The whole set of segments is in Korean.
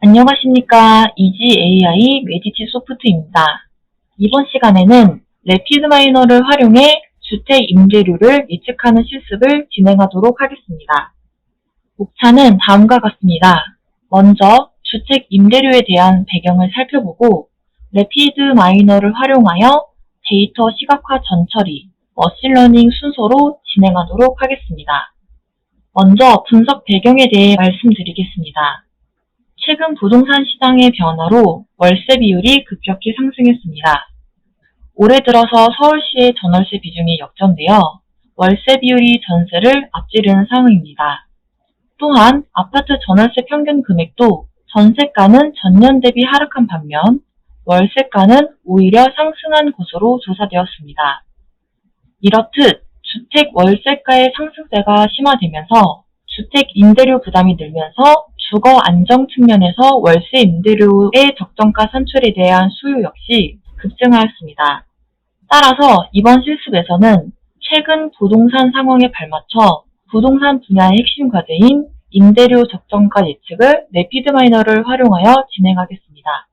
안녕하십니까. 이지 AI 메디치 소프트입니다. 이번 시간에는 래피드 마이너를 활용해 주택 임대료를 예측하는 실습을 진행하도록 하겠습니다. 목차는 다음과 같습니다. 먼저 주택 임대료에 대한 배경을 살펴보고 래피드 마이너를 활용하여 데이터 시각화 전처리, 머신러닝 순서로 진행하도록 하겠습니다. 먼저 분석 배경에 대해 말씀드리겠습니다. 최근 부동산 시장의 변화로 월세 비율이 급격히 상승했습니다. 올해 들어서 서울시의 전월세 비중이 역전되어 월세 비율이 전세를 앞지르는 상황입니다. 또한 아파트 전월세 평균 금액도 전세가는 전년 대비 하락한 반면 월세가는 오히려 상승한 것으로 조사되었습니다. 이렇듯 주택 월세가의 상승세가 심화되면서 주택 임대료 부담이 늘면서 주거 안정 측면에서 월세 임대료의 적정가 산출에 대한 수요 역시 급증하였습니다. 따라서 이번 실습에서는 최근 부동산 상황에 발맞춰 부동산 분야의 핵심 과제인 임대료 적정가 예측을 래피드 마이너를 활용하여 진행하겠습니다.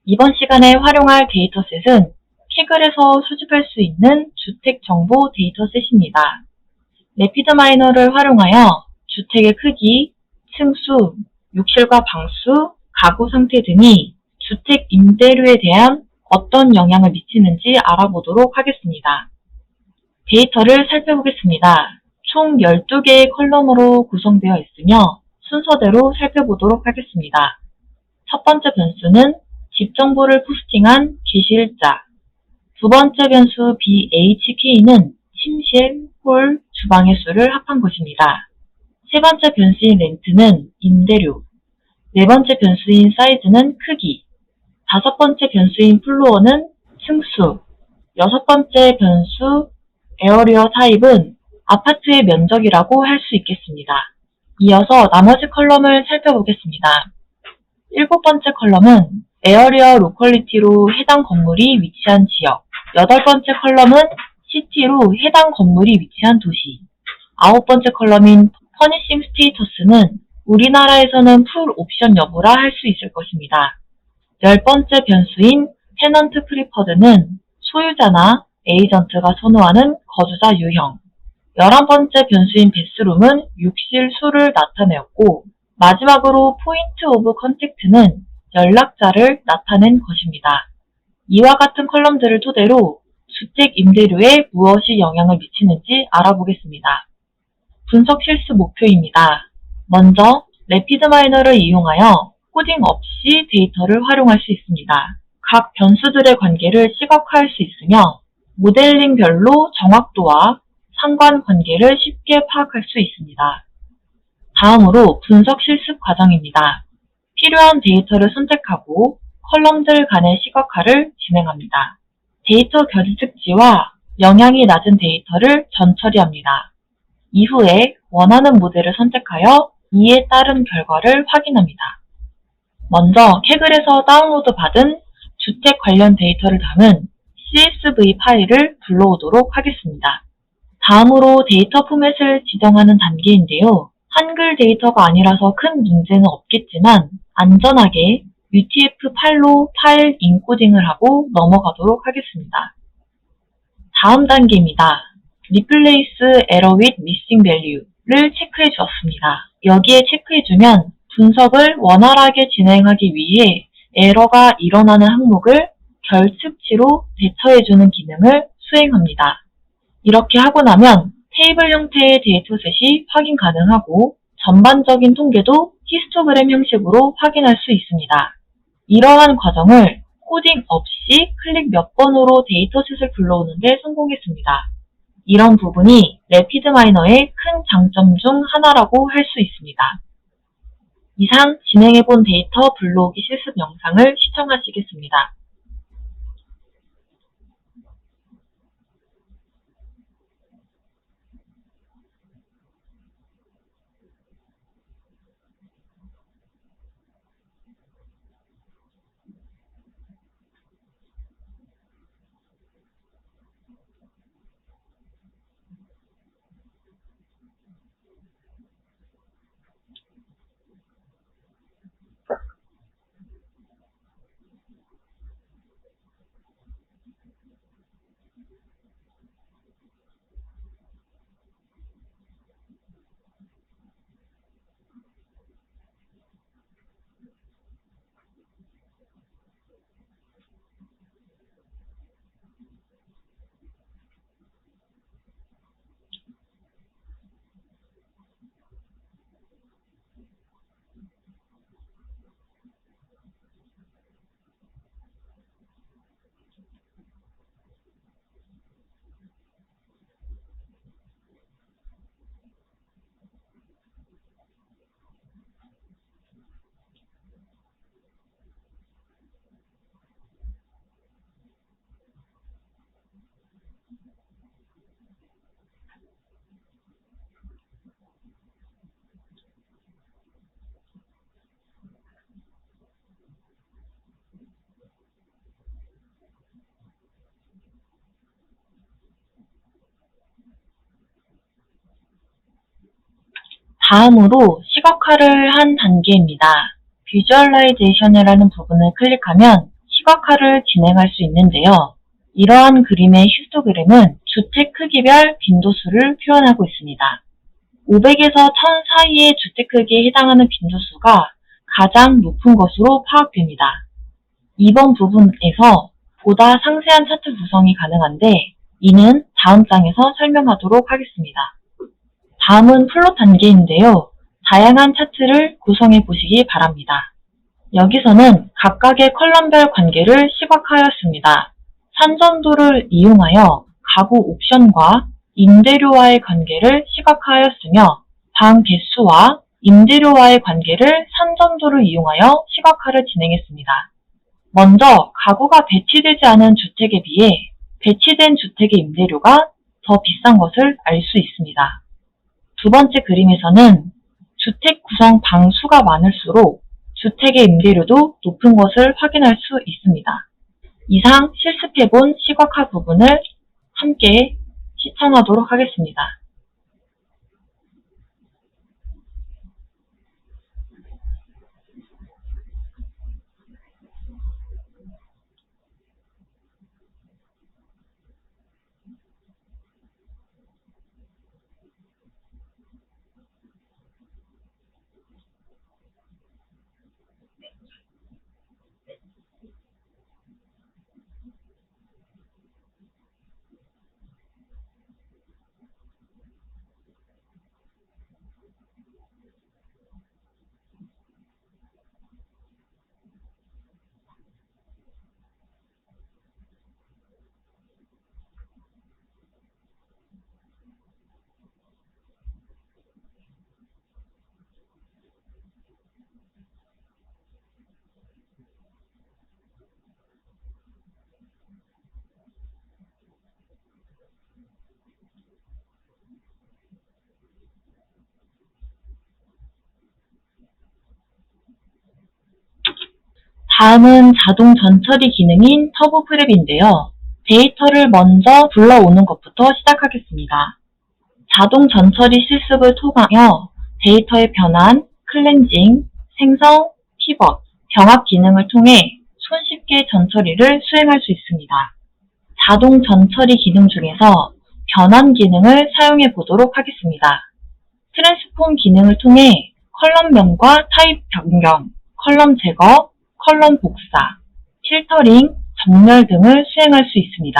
이번 시간에 활용할 데이터셋은 캐글에서 수집할 수 있는 주택 정보 데이터셋입니다. 래피드 마이너를 활용하여 주택의 크기, 층수, 욕실과 방수, 가구 상태 등이 주택 임대료에 대한 어떤 영향을 미치는지 알아보도록 하겠습니다. 데이터를 살펴보겠습니다. 총 12개의 컬럼으로 구성되어 있으며 순서대로 살펴보도록 하겠습니다. 첫 번째 변수는 집 정보를 포스팅한 게시일자, 두 번째 변수 BHK는 침실, 홀, 주방의 수를 합한 것입니다. 세 번째 변수인 렌트는 임대료, 네 번째 변수인 사이즈는 크기, 다섯 번째 변수인 플로어는 층수, 여섯 번째 변수 에어리어 타입은 아파트의 면적이라고 할 수 있겠습니다. 이어서 나머지 컬럼을 살펴보겠습니다. 일곱 번째 컬럼은 에어리어 로컬리티로 해당 건물이 위치한 지역, 여덟 번째 컬럼은 시티로 해당 건물이 위치한 도시, 아홉 번째 컬럼인 퍼니싱 스테이터스는 우리나라에서는 풀 옵션 여부라 할 수 있을 것입니다. 열 번째 변수인 테넌트 프리퍼드는 소유자나 에이전트가 선호하는 거주자 유형, 11번째 변수인 베스룸은 욕실 수를 나타내었고 마지막으로 포인트 오브 컨택트는 연락자를 나타낸 것입니다. 이와 같은 컬럼들을 토대로 주택 임대료에 무엇이 영향을 미치는지 알아보겠습니다. 분석 실습 목표입니다. 먼저 래피드 마이너를 이용하여 코딩 없이 데이터를 활용할 수 있습니다. 각 변수들의 관계를 시각화할 수 있으며 모델링별로 정확도와 상관관계를 쉽게 파악할 수 있습니다. 다음으로 분석 실습 과정입니다. 필요한 데이터를 선택하고 컬럼들 간의 시각화를 진행합니다. 데이터 결특지와 영향이 낮은 데이터를 전처리합니다. 이후에 원하는 모델을 선택하여 이에 따른 결과를 확인합니다. 먼저 캐글에서 다운로드 받은 주택 관련 데이터를 담은 CSV 파일을 불러오도록 하겠습니다. 다음으로 데이터 포맷을 지정하는 단계인데요. 한글 데이터가 아니라서 큰 문제는 없겠지만 안전하게 UTF-8로 파일 인코딩을 하고 넘어가도록 하겠습니다. 다음 단계입니다. Replace Error with Missing Value를 체크해 주었습니다. 여기에 체크해주면 분석을 원활하게 진행하기 위해 에러가 일어나는 항목을 결측치로 대처해주는 기능을 수행합니다. 이렇게 하고 나면 테이블 형태의 데이터셋이 확인 가능하고 전반적인 통계도 히스토그램 형식으로 확인할 수 있습니다. 이러한 과정을 코딩 없이 클릭 몇 번으로 데이터셋을 불러오는 데 성공했습니다. 이런 부분이 래피드 마이너의 큰 장점 중 하나라고 할 수 있습니다. 이상 진행해본 데이터 불러오기 실습 영상을 시청하시겠습니다. 다음으로 시각화를 한 단계입니다. 비주얼라이제이션이라는 부분을 클릭하면 시각화를 진행할 수 있는데요. 이러한 그림의 히스토그램은 주택 크기별 빈도수를 표현하고 있습니다. 500에서 1000 사이의 주택 크기에 해당하는 빈도수가 가장 높은 것으로 파악됩니다. 이번 부분에서 보다 상세한 차트 구성이 가능한데 이는 다음 장에서 설명하도록 하겠습니다. 다음은 플롯 단계인데요. 다양한 차트를 구성해 보시기 바랍니다. 여기서는 각각의 컬럼별 관계를 시각화하였습니다. 산전도를 이용하여 가구 옵션과 임대료와의 관계를 시각화하였으며 방 개수와 임대료와의 관계를 산전도를 이용하여 시각화를 진행했습니다. 먼저 가구가 배치되지 않은 주택에 비해 배치된 주택의 임대료가 더 비싼 것을 알 수 있습니다. 두 번째 그림에서는 주택 구성 방 수가 많을수록 주택의 임대료도 높은 것을 확인할 수 있습니다. 이상 실습해본 시각화 부분을 함께 시청하도록 하겠습니다. 다음은 자동 전처리 기능인 터보 프랩인데요. 데이터를 먼저 불러오는 것부터 시작하겠습니다. 자동 전처리 실습을 통하여 데이터의 변환, 클렌징, 생성, 피벗, 병합 기능을 통해 손쉽게 전처리를 수행할 수 있습니다. 자동 전처리 기능 중에서 변환 기능을 사용해 보도록 하겠습니다. 트랜스폼 기능을 통해 컬럼명과 타입 변경, 컬럼 제거, 컬럼 복사, 필터링, 정렬 등을 수행할 수 있습니다.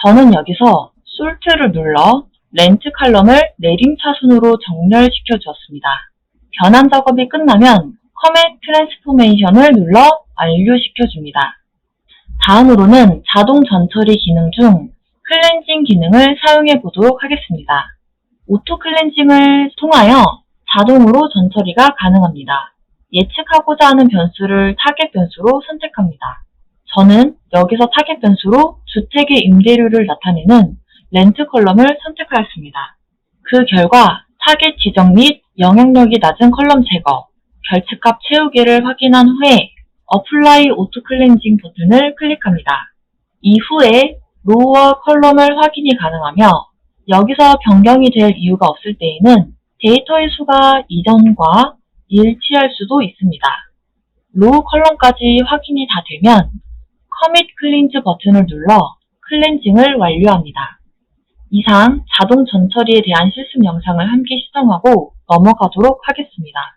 저는 여기서 솔트를 눌러 렌트 칼럼을 내림차순으로 정렬시켜 주었습니다. 변환 작업이 끝나면 커밋 트랜스포메이션을 눌러 완료시켜 줍니다. 다음으로는 자동 전처리 기능 중 클렌징 기능을 사용해 보도록 하겠습니다. 오토 클렌징을 통하여 자동으로 전처리가 가능합니다. 예측하고자 하는 변수를 타겟 변수로 선택합니다. 저는 여기서 타겟 변수로 주택의 임대료를 나타내는 렌트 컬럼을 선택하였습니다. 그 결과 타겟 지정 및 영향력이 낮은 컬럼 제거, 결측값 채우기를 확인한 후에 어플라이 오토 클렌징 버튼을 클릭합니다. 이후에 로우와 컬럼을 확인이 가능하며 여기서 변경이 될 이유가 없을 때에는 데이터의 수가 이전과 일치할 수도 있습니다. 로우 컬럼까지 확인이 다 되면 커밋 클린즈 버튼을 눌러 클렌징을 완료합니다. 이상 자동 전처리에 대한 실습 영상을 함께 시청하고 넘어가도록 하겠습니다.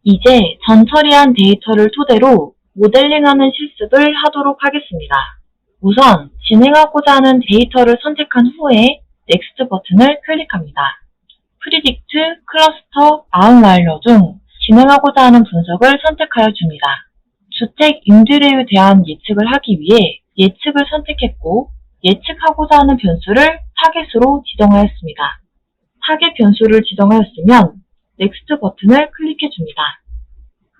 이제 전 처리한 데이터를 토대로 모델링하는 실습을 하도록 하겠습니다. 우선 진행하고자 하는 데이터를 선택한 후에 Next 버튼을 클릭합니다. Predict, Cluster, Outlier 중 진행하고자 하는 분석을 선택하여 줍니다. 주택 임대료에 대한 예측을 하기 위해 예측을 선택했고 예측하고자 하는 변수를 타겟으로 지정하였습니다. 타겟 변수를 지정하였으면 Next 버튼을 클릭해 줍니다.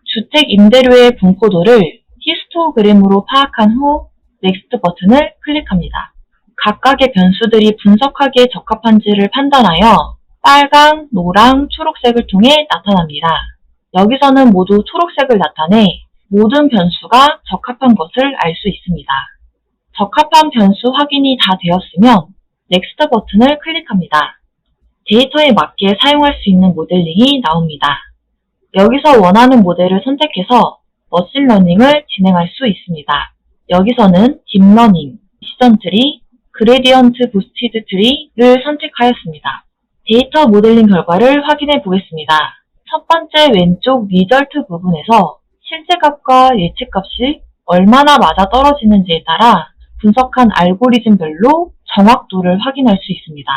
주택 임대료의 분포도를 히스토그램으로 파악한 후 Next 버튼을 클릭합니다. 각각의 변수들이 분석하기에 적합한지를 판단하여 빨강, 노랑, 초록색을 통해 나타납니다. 여기서는 모두 초록색을 나타내 모든 변수가 적합한 것을 알 수 있습니다. 적합한 변수 확인이 다 되었으면 Next 버튼을 클릭합니다. 데이터에 맞게 사용할 수 있는 모델링이 나옵니다. 여기서 원하는 모델을 선택해서 머신러닝을 진행할 수 있습니다. 여기서는 딥러닝, 디시전 트리, 그레디언트 부스티드 트리를 선택하였습니다. 데이터 모델링 결과를 확인해 보겠습니다. 첫 번째 왼쪽 리절트 부분에서 실제 값과 예측 값이 얼마나 맞아 떨어지는지에 따라 분석한 알고리즘별로 정확도를 확인할 수 있습니다.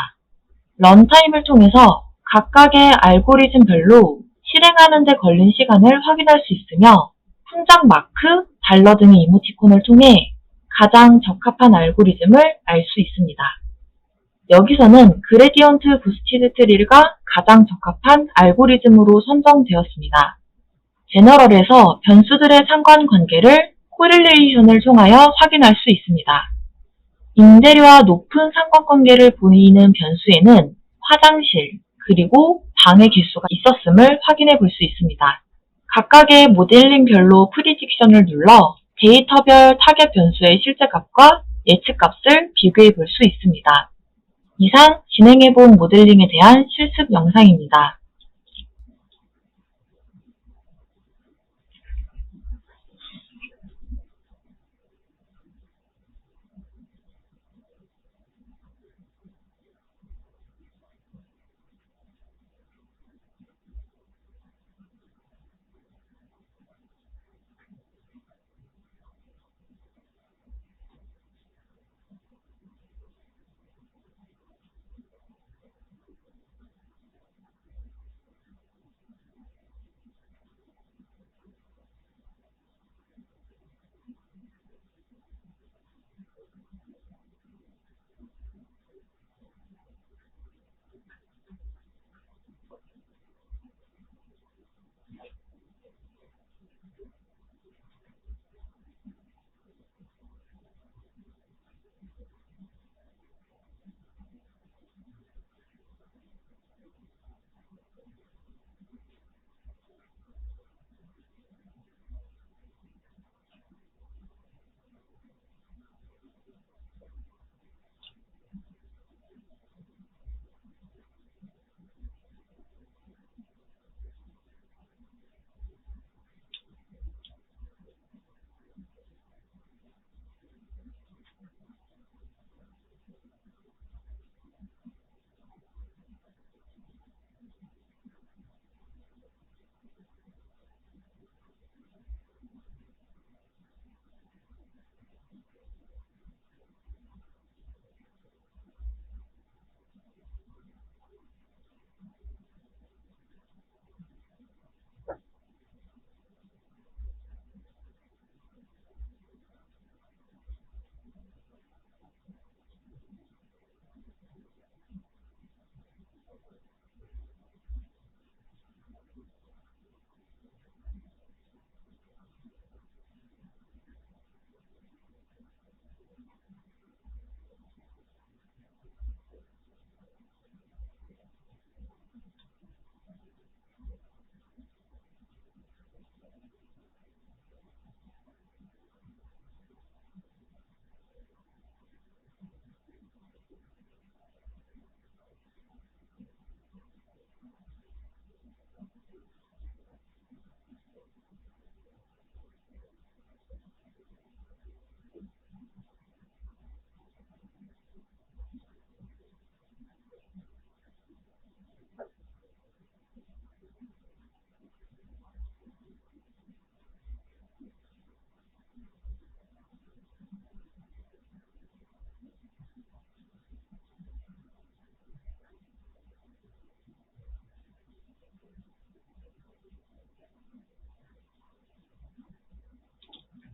런타임을 통해서 각각의 알고리즘별로 실행하는 데 걸린 시간을 확인할 수 있으며 훈장 마크, 달러 등의 이모티콘을 통해 가장 적합한 알고리즘을 알 수 있습니다. 여기서는 그레디언트 부스티드 트리가 가장 적합한 알고리즘으로 선정되었습니다. 제너럴에서 변수들의 상관관계를 코릴레이션을 통하여 확인할 수 있습니다. 임대료와 높은 상관관계를 보이는 변수에는 화장실, 그리고 방의 개수가 있었음을 확인해 볼 수 있습니다. 각각의 모델링별로 프리딕션을 눌러 데이터별 타겟 변수의 실제 값과 예측 값을 비교해 볼 수 있습니다. 이상 진행해 본 모델링에 대한 실습 영상입니다.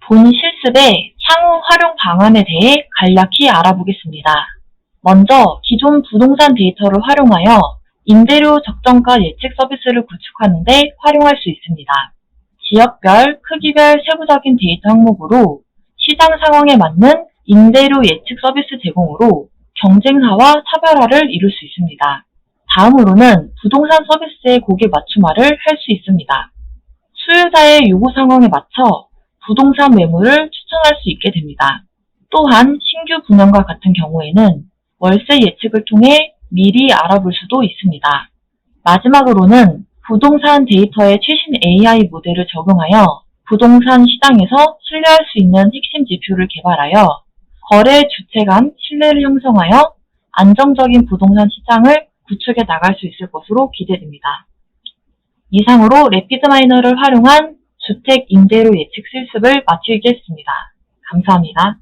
본 실습의 향후 활용 방안에 대해 간략히 알아보겠습니다. 먼저 기존 부동산 데이터를 활용하여 임대료 적정가 예측 서비스를 구축하는 데 활용할 수 있습니다. 지역별, 크기별 세부적인 데이터 항목으로 시장 상황에 맞는 임대료 예측 서비스 제공으로 경쟁사와 차별화를 이룰 수 있습니다. 다음으로는 부동산 서비스의 고객 맞춤화를 할 수 있습니다. 수요자의 요구 상황에 맞춰 부동산 매물을 추천할 수 있게 됩니다. 또한 신규 분양과 같은 경우에는 월세 예측을 통해 미리 알아볼 수도 있습니다. 마지막으로는 부동산 데이터의 최신 AI 모델을 적용하여 부동산 시장에서 신뢰할 수 있는 핵심 지표를 개발하여 거래 주체 간 신뢰를 형성하여 안정적인 부동산 시장을 구축해 나갈 수 있을 것으로 기대됩니다. 이상으로 래피드마이너를 활용한 주택 임대료 예측 실습을 마치겠습니다. 감사합니다.